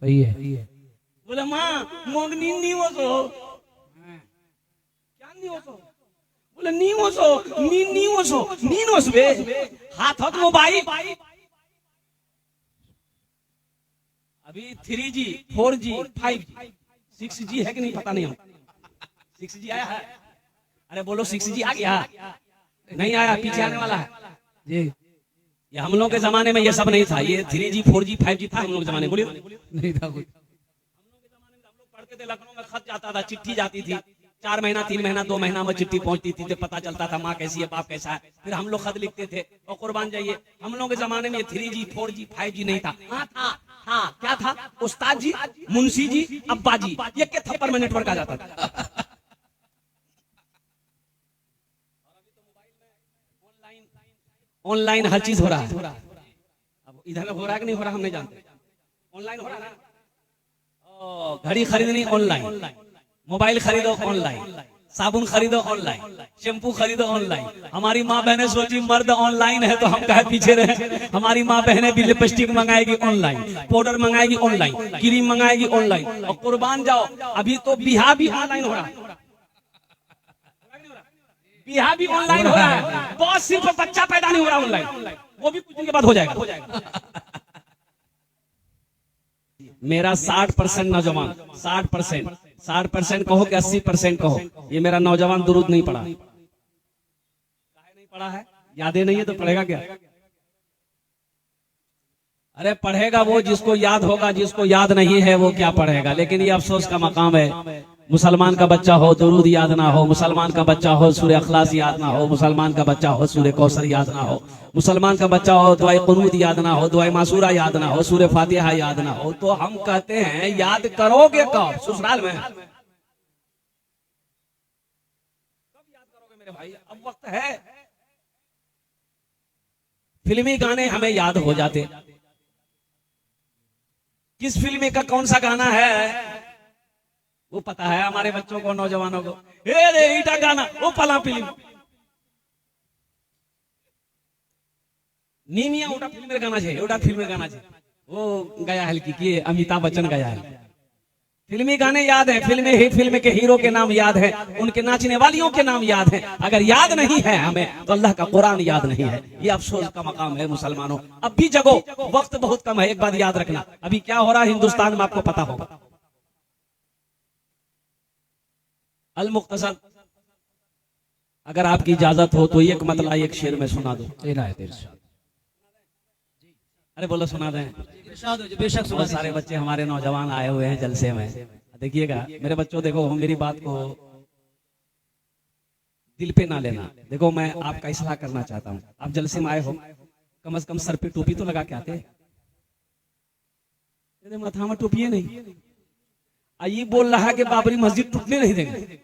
सही है। बोले माँ मोग नी हो सो क्या नी हो सो, बोले नी हो सो नी हो सो नी हो बे हाथ हाथ मोबाइल। अभी 3G 4G 5G 6G है कि नहीं पता नहीं, हम 6G आया है। अरे बोलो 6G आ गया, नहीं आया, पीछे आने वाला है जी। ये हम लोग के जमाने में ये सब नहीं था, ये 3G 4G 5G था हम लोग के जमाने, बोलिए नहीं था कुछ। हम लोग के जमाने में हम लोग पढ़ते थे, लखनऊ में खत जाता था, चिट्ठी जाती थी, 4 महीना 3 महीना 2 महीना में चिट्ठी पहुंचती थी, तो पता चलता था माँ कैसी है बाप कैसा है, फिर हम लोग खत लिखते थे। और कुर्बान जाइए हम लोग के जमाने में 3G 4G 5G नहीं था। हाँ था, हाँ क्या था, उस्ताद जी मुंशी जी अब्बा जी, ये के थप्पड़ में नेटवर्क आ जाता था। ऑनलाइन हर चीज हो रहा है। अब इधर हो रहा है कि नहीं हो रहा हम नहीं जानते, ऑनलाइन हो रहा है ना। घड़ी खरीदनी ऑनलाइन, मोबाइल खरीदो ऑनलाइन, साबुन खरीदो ऑनलाइन, शैम्पू खरीदो ऑनलाइन। हमारी माँ बहनें सोची मर्द ऑनलाइन है तो हम कहे पीछे रहे। हमारी माँ बहनें भी लिपस्टिक मंगाएगी ऑनलाइन, पाउडर मंगाएगी ऑनलाइन, क्रीम मंगाएगी ऑनलाइन। और कुर्बान जाओ अभी तो बिहार भी ऑनलाइन हो रहा है, बिहार भी ऑनलाइन हो रहा है। बहुत सिर्फ बच्चा पैदा नहीं हो रहा ऑनलाइन, वो भी कुछ दिन के बाद हो जाएगा। मेरा 60% नौजवान, 60% कहो कि 80% कहो, ये मेरा नौजवान दुरूद नहीं पढ़ा। काहे नहीं पढ़ा है, यादें नहीं है तो पढ़ेगा क्या। अरे पढ़ेगा वो जिसको याद होगा, जिसको याद नहीं है वो क्या पढ़ेगा। लेकिन ये अफसोस का मकाम है, मुसलमान का बच्चा हो दुरूद याद ना हो, मुसलमान का बच्चा हो सूरह अखलास याद ना हो, मुसलमान का बच्चा हो सूरह कौसर याद ना हो, मुसलमान का बच्चा हो दुआए कुनूत याद ना हो, दुआए मासूरा याद ना हो, सूरह फातिहा याद ना हो। तो हम कहते हैं याद करोगे कब, ससुराल में। कब याद करोगे मेरे भाई, अब वक्त है। फिल्मी गाने हमें याद हो जाते, किस फिल्म का कौन सा गाना है वो पता है हमारे बच्चों को, नौजवानों को। रे ईटा गाना वो पला फिल्म नीमिया उटा फिल्म गाना है, उटा फिल्म गाना है वो गया है कि अमिताभ बच्चन गया है। फिल्मी गाने याद है, फिल्म के हीरो के नाम याद है, उनके नाचने वालियों के नाम याद है। अगर याद नहीं है हमें तो अल्लाह का कुरान याद नहीं है। ये अफसोस का मकाम है मुसलमानों। अब भी जगो, वक्त बहुत कम है। एक बात याद रखना, अभी क्या हो रहा है हिंदुस्तान में आपको पता होगा। अल मुख्तसर, अगर आपकी इजाजत हो तो एक मतला एक शेर में सुना दो। अरे बोलो सुना दें। बेशक बहुत सारे बच्चे हमारे नौजवान आए हुए हैं जलसे में। देखिएगा मेरे बच्चों, देखो मेरी बात को दिल पे ना लेना। देखो मैं आपका इस्लाह करना चाहता हूँ। आप जलसे में आए हो, कम से कम सर पे टोपी तो लगा के आते। माथा में टोपी नहीं, ये बोल रहा है कि बाबरी मस्जिद टूटने नहीं देंगे,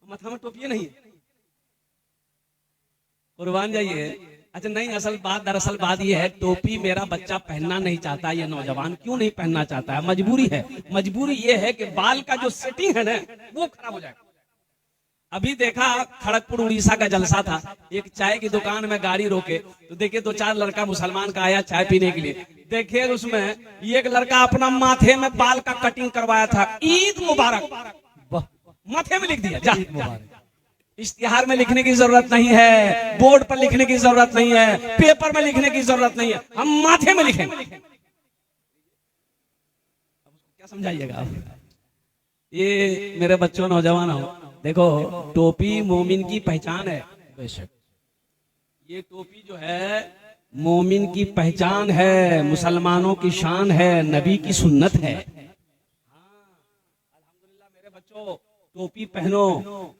माथा में टोपी नहीं। कुर्बान जाइए। अच्छा नहीं, दरअसल बात ये है, टोपी मेरा बच्चा पहनना नहीं चाहता। ये नौजवान क्यों नहीं पहनना चाहता है, मजबूरी है। मजबूरी ये है कि बाल का जो सेटिंग है ना वो खराब हो जाएगा। अभी देखा खड़गपुर उड़ीसा का जलसा था, एक चाय की दुकान में गाड़ी रोके तो देखिए 2-4 लड़का मुसलमान का आया चाय पीने के लिए। देखिए उसमें एक लड़का अपना माथे में बाल का कटिंग करवाया था, ईद मुबारक माथे में लिख दिया। इश्तिहार में लिखने की जरूरत नहीं है, बोर्ड पर लिखने की जरूरत नहीं है, पेपर में लिखने की जरूरत नहीं है, हम माथे में लिखेंगे। क्या समझाइएगा आप। ये मेरे बच्चों नौजवान हो, देखो टोपी मोमिन की पहचान है। बेशक ये टोपी जो है मोमिन की पहचान है, मुसलमानों की शान है, नबी की सुन्नत है। अल्हम्दुलिल्लाह मेरे बच्चों टोपी पहनो,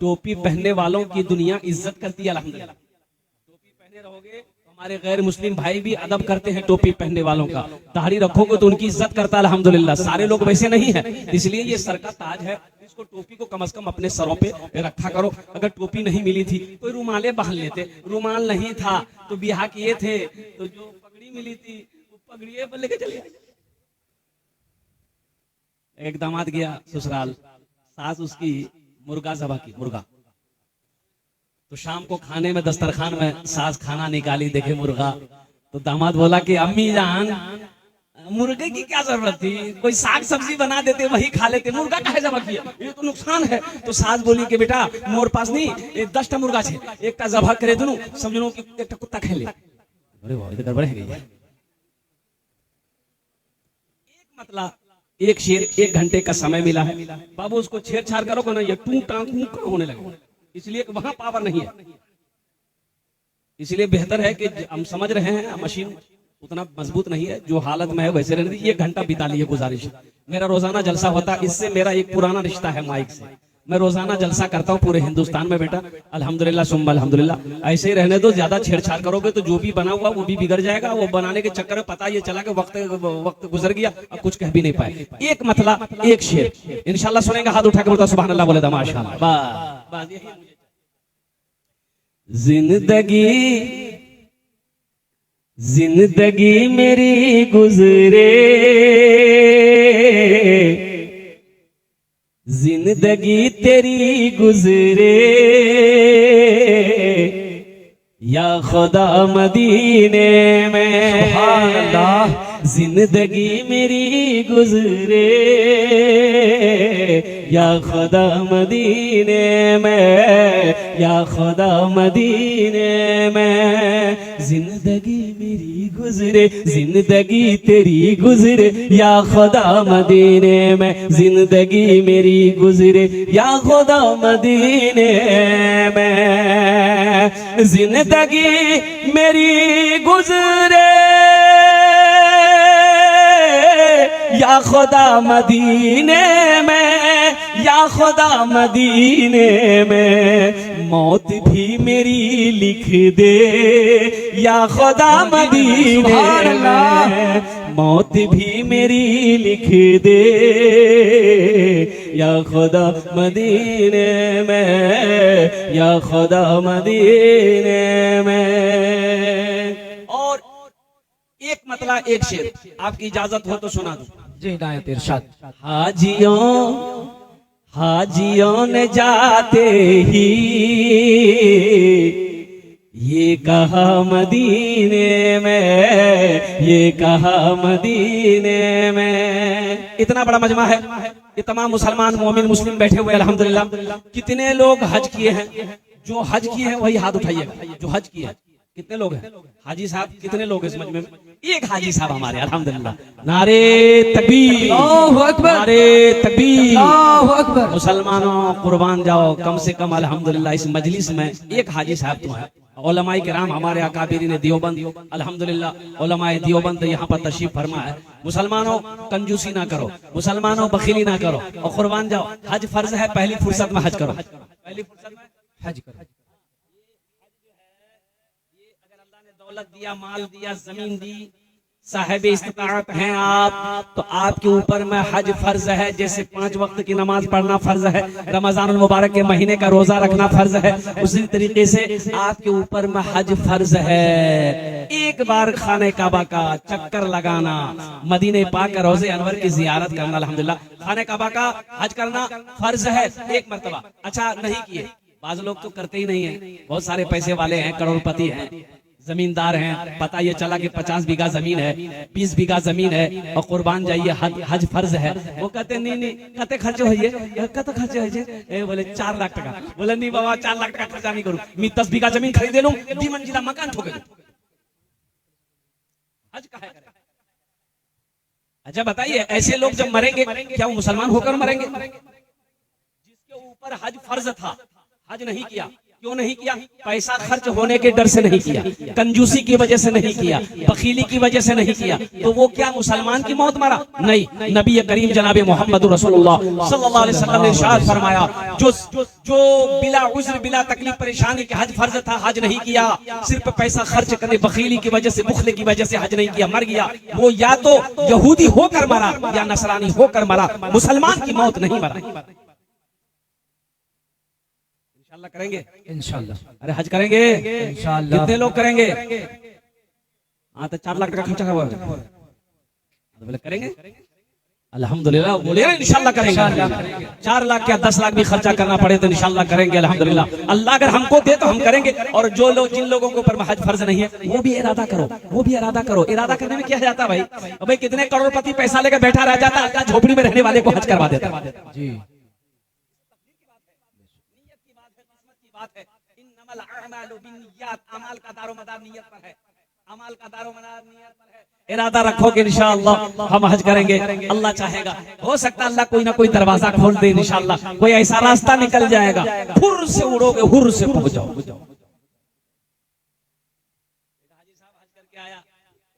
टोपी पहनने वालों की दुनिया इज्जत करती है। अल्हम्दुलिल्लाह टोपी पहने रहोगे तो हमारे गैर मुस्लिम भाई भी अदब करते हैं टोपी पहनने वालों का। दाढ़ी रखोगे तो उनकी इज्जत करता है। अल्हम्दुलिल्लाह सारे लोग वैसे नहीं है, इसलिए ये सर का ताज है। इसको टोपी को कम से कम अपने सरों पे रखा करो। अगर टोपी नहीं मिली थी कोई रुमाले बांध लेते, रुमाल नहीं था तो बिहा किए थे तो जो पगड़ी मिली थी वो पगड़ी पर लेके चले। एक दामाद गया ससुराल, सास उसकी मुर्गा ज़बह की, मुर्गा। तो शाम को खाने में दस्तरखान में सास खाना निकाली, देखे मुर्गा। तो दामाद बोला कि अम्मी जान मुर्गे की क्या जरूरत थी, कोई साग सब्जी बना देते वही खा लेते, मुर्गा काहे जमा किया, ये तो नुकसान है। तो सास बोली कि बेटा मोर पास नहीं 10टा मुर्गा छे, एकटा जबा करे दुनू समझनो कि एकटा कुत्ता खेले। अरे वाह ये तो गड़बड़ है गई। एक मतलब एक शेर 1 घंटे का समय मिला है, बाबू उसको छेड़छाड़ करोगे ना ये टू टांग होने लगे, इसलिए वहां पावर नहीं है। इसलिए बेहतर है कि हम समझ रहे हैं मशीन उतना मजबूत नहीं है, जो हालत में है वैसे रहने दीजिए। 1 घंटा बिता लिए गुजारिश। मेरा रोजाना जलसा होता है, इससे मेरा एक पुराना रिश्ता है माइक से। मैं रोजाना जलसा करता हूँ पूरे हिंदुस्तान में बेटा, अल्हम्दुलिल्लाह सुम्मा अल्हम्दुलिल्लाह। ऐसे ही रहने दो, ज्यादा छेड़छाड़ करोगे तो जो भी बना हुआ वो भी बिगड़ जाएगा। वो बनाने के चक्कर में पता ये चला कि वक्त गुजर गया, अब कुछ कह भी नहीं पाए। एक मतला एक शेर इंशाल्लाह सुनेंगे, हाथ उठा के बोलता सुभान अल्लाह बोले माशाअल्लाह। जिंदगी मेरी गुजरे, जिंदगी तेरी गुजरे, या खुदा मदीने में। सुभान अल्लाह। जिंदगी मेरी गुजरे, या खुदा मदीने में, या खुदा मदीने में। जिंदगी मेरी गुजरे, जिंदगी तेरी गुजरे, या खुदा मदीने में। जिंदगी मेरी गुजरे, या खुदा मदीने में। जिंदगी मेरी गुजरे, या खुदा मदीने में, या खुदा मदीने में। मौत भी मेरी लिख दे, या खुदा मदीने में। मौत भी मेरी लिख दे, या खुदा मदीने में, या खुदा मदीने में। और एक मतला एक शेर आपकी इजाजत हो तो सुना दूं। जी नायत इरशाद। हाजियों ने जाते ही ये कहा मदीने में, ये कहा मदीने में। इतना बड़ा मजमा है, ये तमाम मुसलमान मोमिन मुस्लिम बैठे हुए अल्हम्दुलिल्लाह। कितने लोग हज किए हैं? जो हज किए हैं वही हाथ उठाइएगा जो हज किए हैं। कितने लोग हैं? हाजी साहब कितने लोग हैं इस मजमे में? एक हाजी साहब हमारे अल्हम्दुलिल्लाह। नारे तकबीर, अल्लाहु अकबर, नारे तकबीर, अल्लाहु अकबर। मुसलमानों कुर्बान जाओ, कम से कम अल्हम्दुलिल्लाह इस मजलिस में एक हाजी साहब तो है। उलमाए किराम हमारे अकाबिरीन देवबंद अल्हम्दुलिल्लाह, उलमाए देवबंद यहाँ पर तशरीफ फरमा है। मुसलमानों कंजूसी ना करो, मुसलमानों बखीली ना करो और कुर्बान जाओ। हज फर्ज है, पहली फुर्सत में हज करो, पहली फुर्सत में हज करो। दौलत दिया, माल दिया, जमीन दी, साहिब इस्तिताअत हैं आप, तो आपके ऊपर में हज फर्ज है। जैसे 5 वक्त की नमाज पढ़ना फर्ज है, रमजान मुबारक के महीने का रोजा रखना फर्ज है, उसी तरीके से आपके ऊपर में हज फर्ज है। एक बार खाने काबा का चक्कर लगाना, मदीने पाक का रोजे अनवर की जियारत करना, अल्हम्दुलिल्लाह खाने काबा का हज करना फर्ज है एक मर्तबा। अच्छा नहीं किए, बाज लोग तो करते ही नहीं है, बहुत सारे पैसे वाले हैं, करोड़पति हैं, जमींदार हैं, पता ये चला कि 50 बीघा जमीन है, 20 बीघा जमीन है और कुर्बान जाइए, हज फर्ज है। वो कहते नहीं कहते खर्चे होइए, कहते खर्चे होइए, बोले 4 लाख टका। बोले नहीं बाबा 4 लाख टका खर्चा नहीं करूं, मैं 10 बीघा जमीन खरीदे लूं, 2 मंजिला मकान ठोके दूं। हज काहे करें? अच्छा बताइए, ऐसे लोग जब मरेंगे क्या वो मुसलमान होकर मरेंगे? जिसके ऊपर हज फर्ज था, हज नहीं किया। क्यों नहीं किया? पैसा खर्च होने के डर से नहीं किया, कंजूसी की वजह से नहीं किया, बखीली की वजह से नहीं किया। तो वो क्या मुसलमान की मौत मरा? नहीं, नबी करीम जनाब मोहम्मद रसूलुल्लाह सल्लल्लाहु अलैहि वसल्लम ने इरशाद फरमाया, जो बिला उज्र बिला तकलीफ परेशानी के हज फर्ज था, हज नहीं किया, सिर्फ पैसा खर्च करने बखीली की वजह से, बुखले की वजह से हज नहीं किया, मर गया, वो या तो यहूदी होकर मरा या नसरानी होकर मरा, मुसलमान की मौत नहीं मरा। इंशाल्लाह करेंगे, इंशाल्लाह। अरे हज करेंगे इंशाल्लाह। कितने लोग करेंगे? हाँ तो 4 लाख टका खर्चा हुआ है, बोले करेंगे। अल्हम्दुलिल्लाह बोले ना, इंशाल्लाह करेंगे। 4 लाख या 10 लाख भी खर्चा करना पड़े तो इंशाल्लाह करेंगे। अल्हम्दुलिल्लाह अल्लाह अगर हमको दे तो हम करेंगे। और जो लोग जिन लोगों के ऊपर हज फर्ज नहीं है वो भी इरादा करो, वो भी इरादा करो। इरादा करने में क्या जाता है भाई? भाई कितने करोड़पति पैसा लेकर बैठा रह जाता है, झोपड़ी में रहने वाले को हज करवा देता है। जी अमाल का दारोमदार नियत पर है, अमाल का दारोमदार नियत पर है। इरादा रखो कि इंशाअल्लाह हम हज करेंगे। अल्लाह चाहेगा, हो सकता है अल्लाह कोई ना कोई दरवाजा खोल दे इंशाअल्लाह, कोई ऐसा रास्ता निकल जाएगा, हुर से उड़ोगे, हुर से पहुंच जाओ। हाजी साहब हज करके आया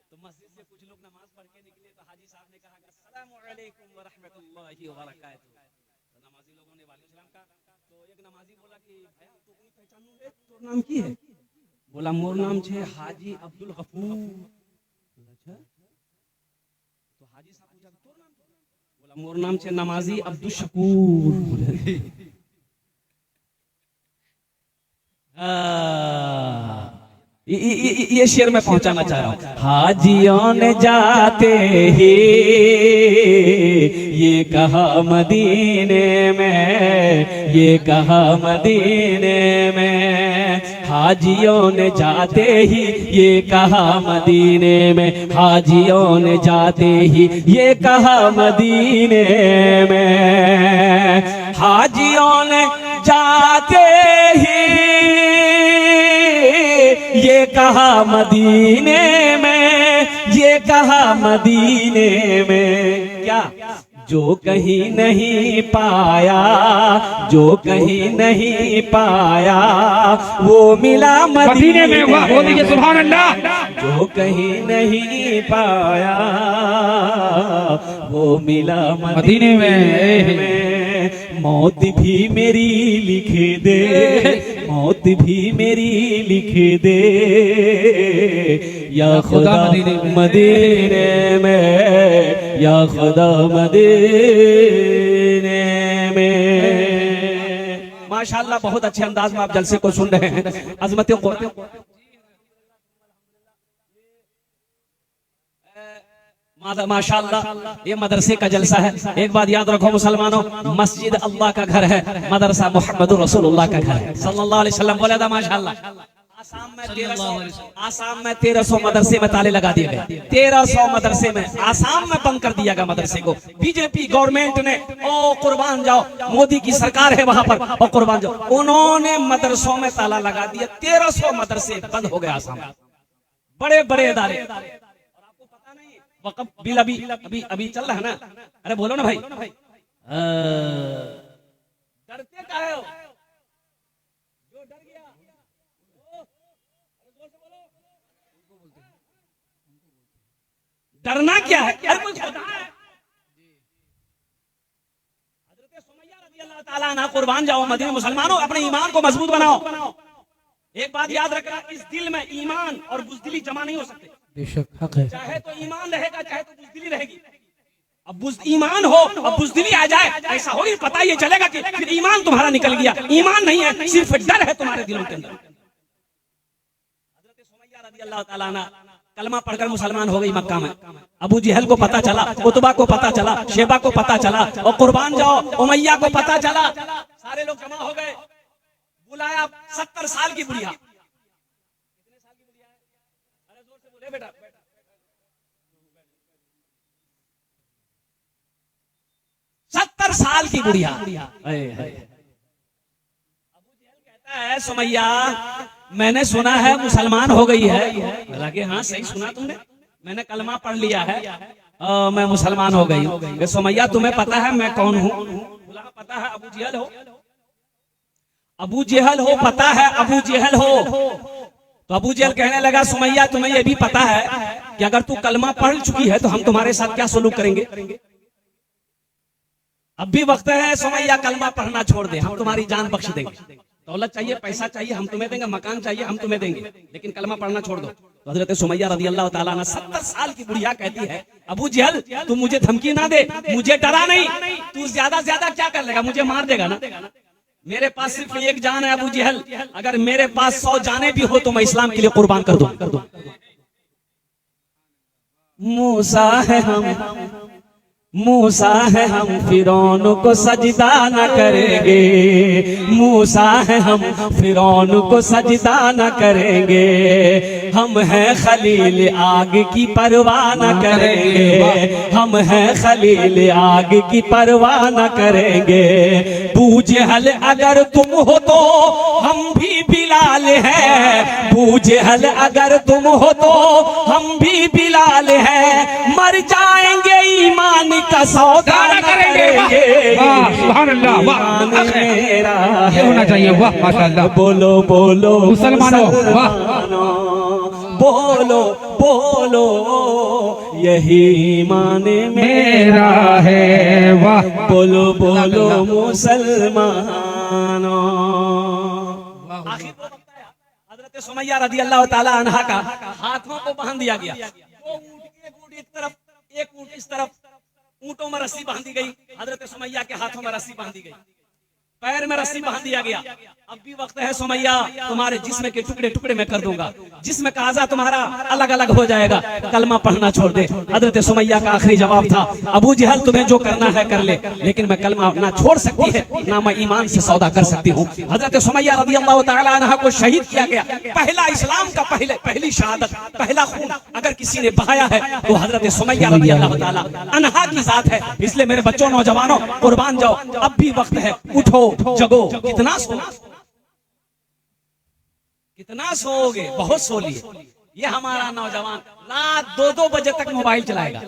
तो मस्जिद से कुछ लोग नमाज पढ़ के निकले तो हाजी साहब ने कहा अस्सलामु अलैकुम व रहमतुल्लाहि व बरकातहू। तो नमाजी लोगों ने वालेकुम सलाम कहा। तो एक नमाजी बोला कि भैया तो कोई पहचानू है, तोर नाम की है? बोला मोर नाम छे हाजी अब्दुल गफूर। तो हाजी साहब पूछा तोर नाम? बोला मोर नाम छे नमाजी अब्दुल शकूर। ये शेर में पहुंचाना चाह रहा हूं। हाजियों ने जाते ही ये कहा मदीने में, ये कहा मदीने में, हाजियों ने जाते ही ये कहा मदीने में, हाजियों ने जाते ही ये कहा मदीने में, हाजियों ने जाते ही ये कहा मदीने में, ये कहा मदीने में। क्या? जो कहीं नहीं पाया, जो कहीं नहीं पाया वो मिला मदीने में। बोल दीजिए सुभान अल्लाह। जो कहीं नहीं पाया वो मिला मदीने में। मौत भी मेरी लिख दे, मौत भी मेरी लिख दे, या खुदा मदीने में, या खुदा मदीने में। माशाअल्लाह बहुत अच्छे अंदाज में आप जलसे को सुन रहे हैं। अजमत माशाअल्लाह ये मदरसे का जलसा है। एक बात याद रखो मुसलमानों, मस्जिद अल्लाह का घर है, मदरसा मोहम्मद रसूलुल्लाह का घर है सल्लल्लाहु अलैहि वसल्लम। बोला था माशाअल्लाह। आसाम में 1300 मदरसे में ताले लगा दिए गए। 1300 मदरसे में आसाम में बंद कर दिया गया मदरसे को। बीजेपी गवर्नमेंट ने, ओ कुर्बान जाओ, मोदी की सरकार है वहां पर, ओ कुर्बान जाओ, उन्होंने मदरसों में ताला लगा दिया। 1300 मदरसे बंद हो गए आसाम में, बड़े बड़े इदारे। वक़्फ़ बिल अभी चल रहा है ना? अरे बोलो ना भाई, डरते का है? जो डर गया डरना क्या है? अरे कोई खुदा है? हज़रत सुमैया रज़ियल्लाहु ताला अन्हा कुर्बान जाओ मदीना। मुसलमानों अपने ईमान को मजबूत बनाओ। एक बात याद रखना, इस दिल में ईमान और बुज़दिली जमा नहीं हो सकते। बेशक हक है। चाहे तो ईमान रहेगा, चाहे तो बुज़दिली रहेगी। अब ईमान हो अब बुज़दिली आ जाए, ऐसा हो पता ये चलेगा कि फिर ईमान तुम्हारा निकल गया। ईमान नहीं है, सिर्फ डर है तुम्हारे दिलों के अंदर। हज़रत सुमैया रज़ियल्लाहु ताला अन्हा कलमा पढ़कर मुसलमान हो गई मक्का में। अबू जहल को पता चला, उतबा को पता चला, शेबा को पता चला, और कुर्बान जाओ उमैया को पता चला। सारे लोग जमा हो गए। बुलाया 70 साल की बुढ़िया। कितने साल की बुढ़िया है? अरे जोर से बोले बेटा। 70 साल की बुढ़िया। अबू जहल कहता है सुमैया मैंने सुना है मुसलमान हो गई है। लगे हाँ सही सुना तुमने, मैंने कलमा पढ़ लिया है, मैं मुसलमान हो गई हूँ। सुमैया तुम्हें पता है मैं कौन हूँ? पता है अबू जहल हो, अबू जहल हो, पता है अबू जहल हो। तो अबू जहल कहने लगा सुमैया तुम्हें यह भी पता है कि अगर तू कलमा पढ़ चुकी है तो हम तुम्हारे साथ क्या सलूक करेंगे? अब भी वक्त है सुमैया, कलमा पढ़ना छोड़ दे, हम तुम्हारी जान बख्श देंगे। दौलत चाहिए, पैसा चाहिए, हम तुम्हें देंगे, मकान चाहिए, हम तुम्हें देंगे, लेकिन कलमा पढ़ना छोड़ दो। तो हज़रत सुमैया रज़ियल्लाहु ताला अन्हा 70 साल की बुढ़िया कहती है अबू जहल तू मुझे धमकी ना दे, मुझे डरा नहीं, तू ज्यादा ज्यादा क्या कर लेगा? मुझे मार देगा ना? मेरे पास सिर्फ एक जान है अबू जहल, अगर मेरे पास 100 जाने भी हो तो मैं इस्लाम के लिए कुर्बान कर दूं। मूसा है हम, मूसा है हम फिरौन को सजदा न करेंगे, मूसा है हम फिरौन को सजदा न करेंगे, हम हैं खलील आग की परवाह न करेंगे, हम हैं खलील आग की परवाह न करेंगे। बूझे हल अगर तुम हो तो हम भी बिलाल हैं, बूझे हल अगर तुम हो तो हम भी बिलाल हैं, मर जाएंगे ईमान का सौदा न करेंगे। वाह सुभान अल्लाह, वाह ये होना चाहिए। वाह माशाअल्लाह। बोलो बोलो मुसलमानों, वाह बोलो बोलो यही ईमान मेरा है। वाह बोलो बोलो मुसलमानों। आखिर वो वक्त आया, हजरत सुमैया रदी अल्लाह ताला अन्हा का हाथों को बांध दिया गया। दो ऊंट, एक ऊंट इस तरफ, एक ऊंट इस तरफ, ऊंटों में रस्सी बांधी गई। हजरत सुमैया के हाथों में रस्सी बांधी गई, पैर में रस्सी बांध दिया गया। अब भी वक्त है सुमैया, तुम्हारे जिस्म के टुकड़े टुकड़े में कर दूंगा, जिस्म का आज़ा तुम्हारा अलग अलग हो जाएगा, कलमा पढ़ना छोड़ दे। हजरत सुमैया का आखिरी जवाब था, अबू जहल तुम्हें जो करना है कर ले, लेकिन मैं कलमा ना छोड़ सकती है ना मैं ईमान से सौदा कर सकती हूँ। हजरत सुमैया रज़ी अल्लाह तआला अन्हा को शहीद किया गया। पहला इस्लाम का पहली शहादत, पहला खून अगर किसी ने बहाया है तो हजरत सुमैया रज़ी अल्लाह तआला अन्हा की जात है। इसलिए मेरे बच्चों, नौजवानों, कुर्बान जाओ, अब भी वक्त है, उठो जगो। कितना कितना सोओगे, बहुत सो लिए। ये हमारा नौजवान रात 2-2 बजे तक मोबाइल चलाएगा।